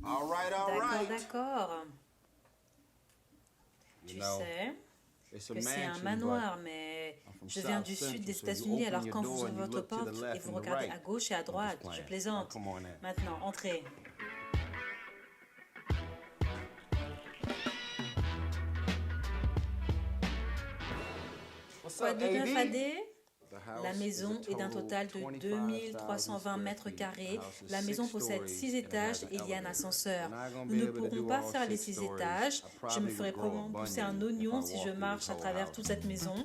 D'accord, d'accord. Tu sais que c'est un manoir, mais je viens du sud des États-Unis, alors quand vous ouvrez votre porte et vous regardez à gauche et à droite, je plaisante. Maintenant, entrez. Quoi de neuf, AD? La maison est d'un total de 2320 mètres carrés. La maison possède 6 étages et il y a un ascenseur. Nous ne pourrons pas faire les 6 étages. Je me ferai probablement pousser un oignon si je marche à travers toute cette maison.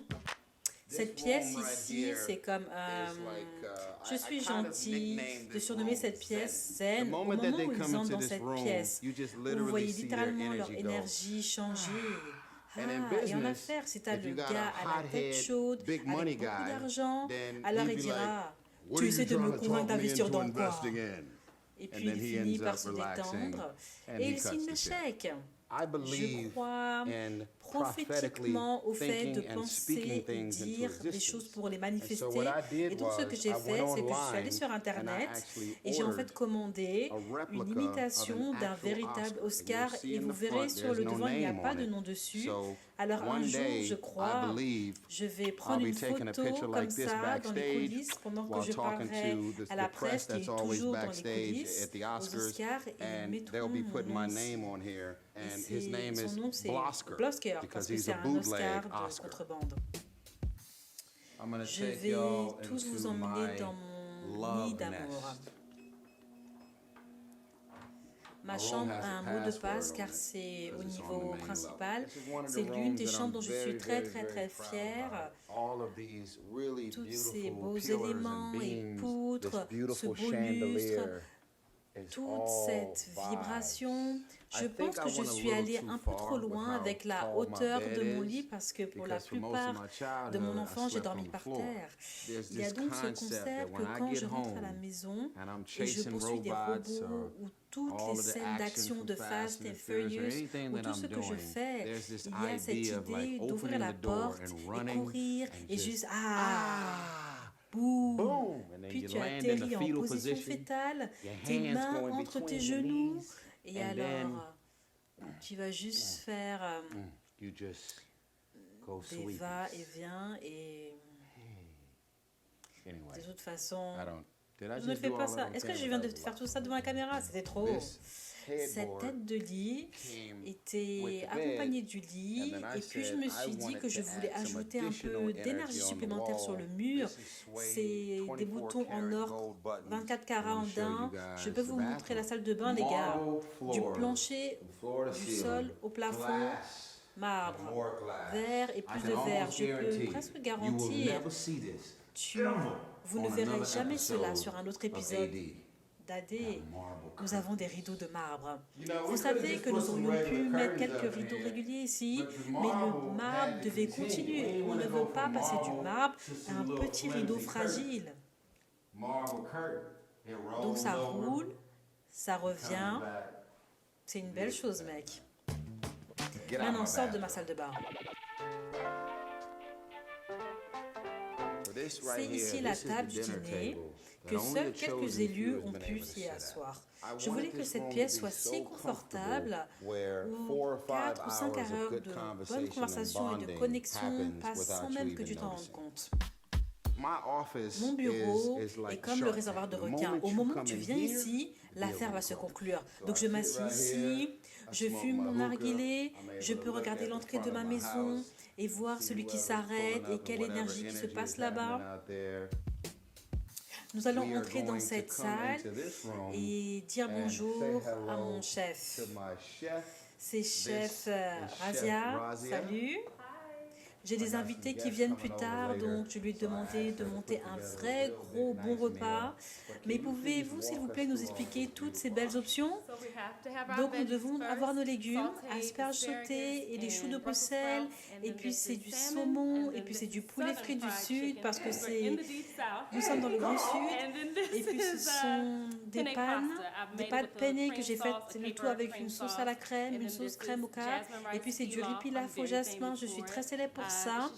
Cette pièce ici, c'est comme... je suis gentille de surnommer cette pièce zen. Au moment où ils entrent dans cette pièce, vous voyez littéralement leur énergie changer. Et en affaires, si t'as le gars à la tête chaude, avec beaucoup d'argent, alors il dira « Tu essaies de me convaincre d'investir dans quoi ?» Et puis il finit par se détendre et il signe le chèque. Je crois prophétiquement au fait de penser et dire des choses pour les manifester. Et donc ce que j'ai fait, c'est que je suis allée sur Internet et j'ai en fait commandé une imitation d'un véritable Oscar. Et vous verrez sur le devant, il n'y a pas de nom dessus. Alors un jour, je crois, je vais prendre une photo comme ça dans les coulisses pendant que je parlerai à la presse qui est toujours dans les coulisses aux Oscars et ils mettront mon nom ici. Et son nom c'est Blosker parce que c'est un Oscar de contrebande. Je vais tous vous emmener dans mon nid d'amour. Ma chambre a un mot de passe car c'est au niveau principal. C'est l'une des chambres dont je suis très fière. Tous ces beaux éléments et poutres, ce beau lustre, toute cette vibration. Je pense que je suis allée un peu trop loin avec la hauteur de mon lit parce que pour la plupart de mon enfance, j'ai dormi par terre. Il y a donc ce concept que quand je rentre à la maison et je poursuis des robots ou toutes les scènes d'action de Fast and Furious ou tout ce que je fais, il y a cette idée d'ouvrir la porte et courir et juste boum. Puis tu atterris en position fétale, tes mains entre tes genoux, et alors tu vas juste faire des va-et-vient et de toute façon, je ne fais pas ça. Est-ce que je viens de faire tout ça devant la caméra? C'était trop. Cette tête de lit était accompagnée du lit et puis je me suis dit que je voulais ajouter un peu d'énergie supplémentaire sur le mur. C'est des boutons en or 24 carats en daim. Je peux vous montrer la salle de bain, les gars. Du plancher, du sol au plafond, marbre, verre et plus de verre. Je peux presque garantir, vous ne verrez jamais cela sur un autre épisode d'AD. Nous avons des rideaux de marbre. Vous savez que nous aurions pu mettre quelques rideaux réguliers ici, mais le marbre devait continuer. On ne veut pas passer du marbre à un petit rideau fragile. Donc ça roule, ça revient. C'est une belle chose, mec. Maintenant, sors de ma salle de bain. C'est ici la table du dîner que seuls quelques élus ont pu s'y asseoir. Je voulais que cette pièce soit si confortable où 4 ou 5 heures de bonne conversation et de connexion passent sans même que tu t'en rendes compte. Mon bureau est comme le réservoir de requins. Au moment où tu viens ici, l'affaire va se conclure. Donc je m'assieds ici, je fume mon narguilé, je peux regarder l'entrée de ma maison et voir celui qui s'arrête et quelle énergie qui se passe là-bas. Nous allons entrer dans cette salle et dire bonjour à mon chef. C'est chef Razia. Salut. J'ai des invités qui viennent plus tard, donc je lui ai demandé de monter un vrai gros bon repas. Mais pouvez-vous, s'il vous plaît, nous expliquer toutes ces belles options? Donc nous devons avoir nos légumes, asperges sautées et les choux de Bruxelles. Et puis c'est du saumon, et puis c'est du poulet frit du sud, parce que nous sommes dans le Grand Sud. Et puis ce sont des pâtes penne que j'ai faites le tout avec une sauce à la crème, une sauce crème au cap, et puis c'est du riz pilaf au jasmin. Je suis très célèbre pour ça.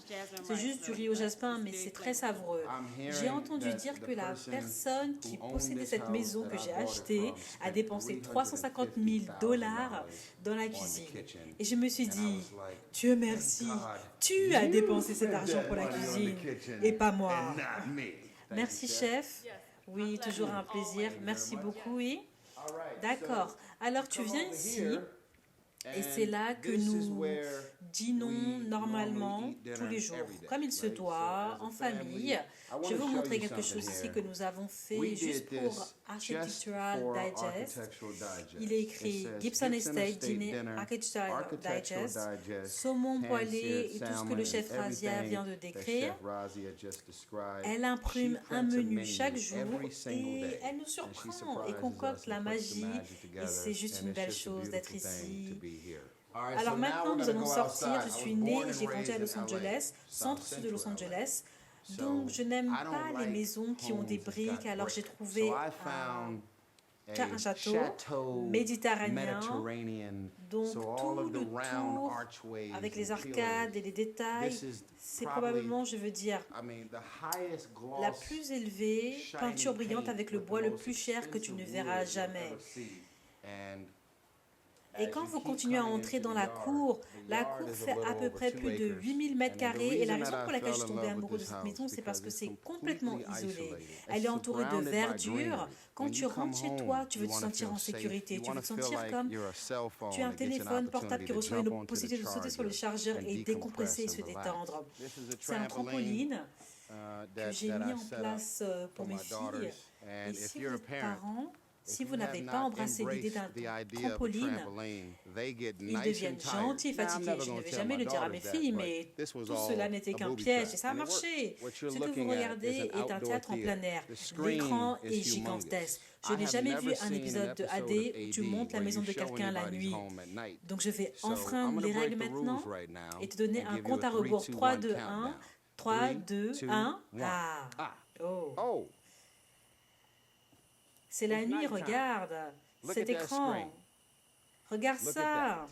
C'est juste du riz au jasmin, mais c'est très savoureux. J'ai entendu dire que la personne qui possédait cette maison que j'ai achetée a dépensé $350,000 dans la cuisine. Et je me suis dit, Dieu merci, tu as dépensé cet argent pour la cuisine et pas moi. Merci, chef. Oui, toujours un plaisir. Merci beaucoup, oui. D'accord. Alors, tu viens ici et c'est là que nous dînons normalement tous les jours, comme il se doit, en famille. Je vais vous montrer quelque chose ici que nous avons fait juste pour Architectural Digest. Il est écrit Gibson Estate Dîner Architectural Digest, saumon poêlé et tout ce que le chef Razia vient de décrire. Elle imprime un menu chaque jour et elle nous surprend et concocte la magie. Et c'est juste une belle chose d'être ici. Alors maintenant, nous allons sortir. Je suis née et j'ai grandi à Los Angeles, centre-sud de Los Angeles. Donc, je n'aime pas les maisons qui ont des briques. Alors, j'ai trouvé un château méditerranéen. Donc, tout le tour, avec les arcades et les détails, c'est probablement, je veux dire, la plus élevée peinture brillante avec le bois le plus cher que tu ne verras jamais. Et quand vous continuez à entrer dans la cour fait à peu près plus de 8000 mètres carrés. Et la raison pour laquelle je suis tombée amoureuse de cette maison, c'est parce que c'est complètement isolé. Elle est entourée de verdure. Quand tu rentres chez toi, tu veux te sentir en sécurité. Tu veux te sentir comme tu as un téléphone portable qui reçoit une possibilité de sauter sur le chargeur et décompresser et se détendre. C'est un trampoline que j'ai mis en place pour mes filles. Et si vous êtes parents, si vous n'avez pas embrassé l'idée d'un trampoline, ils deviennent gentils et fatigués. Je ne vais jamais le dire à mes filles, mais tout cela n'était qu'un piège et ça a marché. Ce que vous regardez est un théâtre en plein air. L'écran est gigantesque. Je n'ai jamais vu un épisode de AD où tu montes la maison de quelqu'un la nuit. Donc je vais enfreindre les règles maintenant et te donner un compte à rebours. 3, 2, 1. 3, 2, 1. Ah. Oh. C'est la nuit, regarde cet écran. Regarde ça.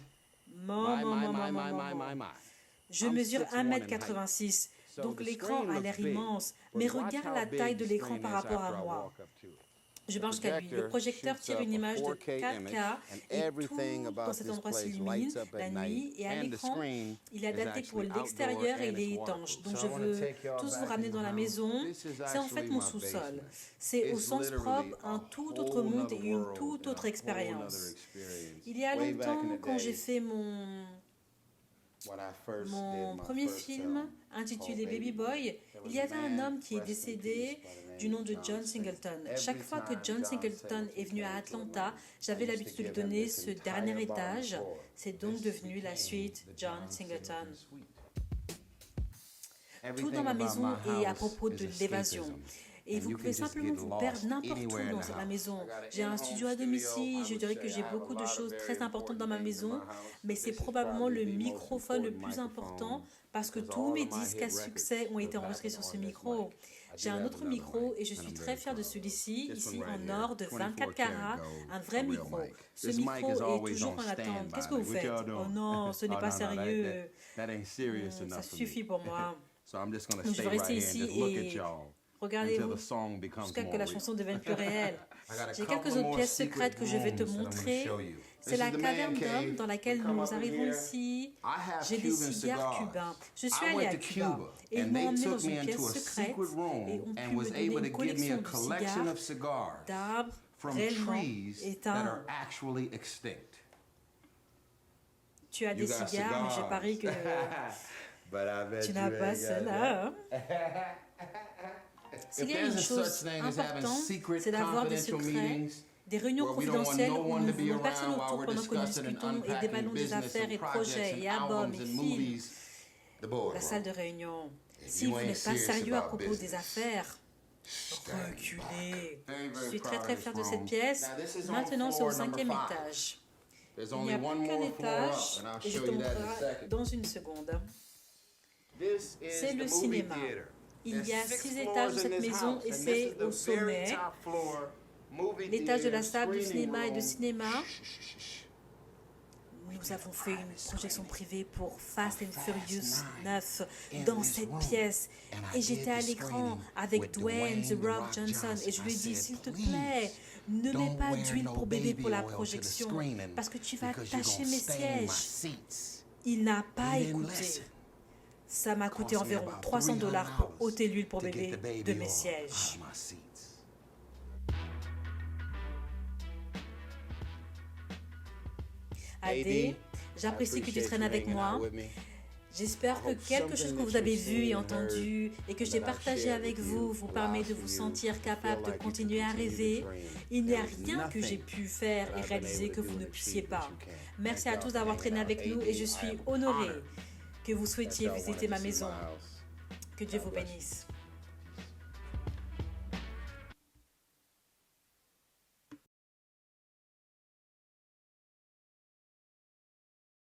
Je mesure 1,86 m, donc l'écran a l'air immense. Mais regarde la taille de l'écran par rapport à moi. Je marche qu'à lui. Le projecteur tire une image de 4K et tout dans cet endroit s'illumine la nuit. Et à l'écran, il est adapté pour l'extérieur et il est étanche. Donc je veux tous vous ramener dans la maison. C'est en fait mon sous-sol. C'est au sens propre un tout autre monde et une toute autre expérience. Il y a longtemps, quand j'ai fait mon premier film intitulé Baby Boy, il y avait un homme qui est décédé du nom de John Singleton. Chaque fois que John Singleton est venu à Atlanta, j'avais l'habitude de lui donner ce dernier étage. C'est donc devenu la suite John Singleton. Tout dans ma maison est à propos de l'évasion. Et vous pouvez simplement vous perdre n'importe où dans ma maison. J'ai un studio à domicile, je dirais que j'ai beaucoup de choses très importantes dans ma maison, mais c'est probablement le microphone le plus important parce que tous mes disques à succès ont été enregistrés sur ce micro. J'ai un autre micro et je suis très fière de celui-ci, ici en or de 24 carats, un vrai micro. Ce micro est toujours en attente. Qu'est-ce que vous faites? Oh non, ce n'est pas sérieux. Ça suffit pour moi. Donc je vais rester ici et regardez-vous jusqu'à que la chanson devienne plus réelle. J'ai quelques autres pièces secrètes que je vais te montrer. C'est la caverne d'hommes dans laquelle nous arrivons ici. J'ai des cigares cubains. Je suis allée à Cuba et ils m'ont emmené dans une pièce secrète et ont pu me donner une collection de cigares d'arbres réellement éteints. Tu as des cigares, mais je parie que tu n'as pas cela. S'il y a une chose importante, c'est d'avoir des secrets, des réunions confidentielles où nous ne voulons personne autour pendant que nous discutons et déballons des affaires et projets et albums et films. La salle de réunion. Si vous n'êtes pas sérieux à propos des affaires, reculez. Je suis très très fière de cette pièce. Maintenant, c'est au 5e étage. Il n'y a plus qu'un étage et je te montrerai dans une seconde. C'est le cinéma. Il y a 6 étages de cette maison et c'est au sommet. l'étage de la salle de cinéma et de cinéma. Nous avons fait une projection privée pour Fast and Furious 9 dans cette pièce. Et j'étais à l'écran avec Dwayne The Rock Johnson et je lui ai dit, s'il te plaît, ne mets pas d'huile pour bébé pour la projection parce que tu vas tacher mes sièges. Il n'a pas écouté. Ça m'a coûté environ $300 pour ôter l'huile pour bébé de mes sièges. Adé, j'apprécie que tu traînes avec moi. J'espère que quelque chose que vous avez vu et entendu et que j'ai partagé avec vous vous permet de vous sentir capable de continuer à rêver. Il n'y a rien que j'ai pu faire et réaliser que vous ne puissiez pas. Merci à tous d'avoir traîné avec nous et je suis honorée que vous souhaitiez visiter ma maison. Que Dieu vous bénisse.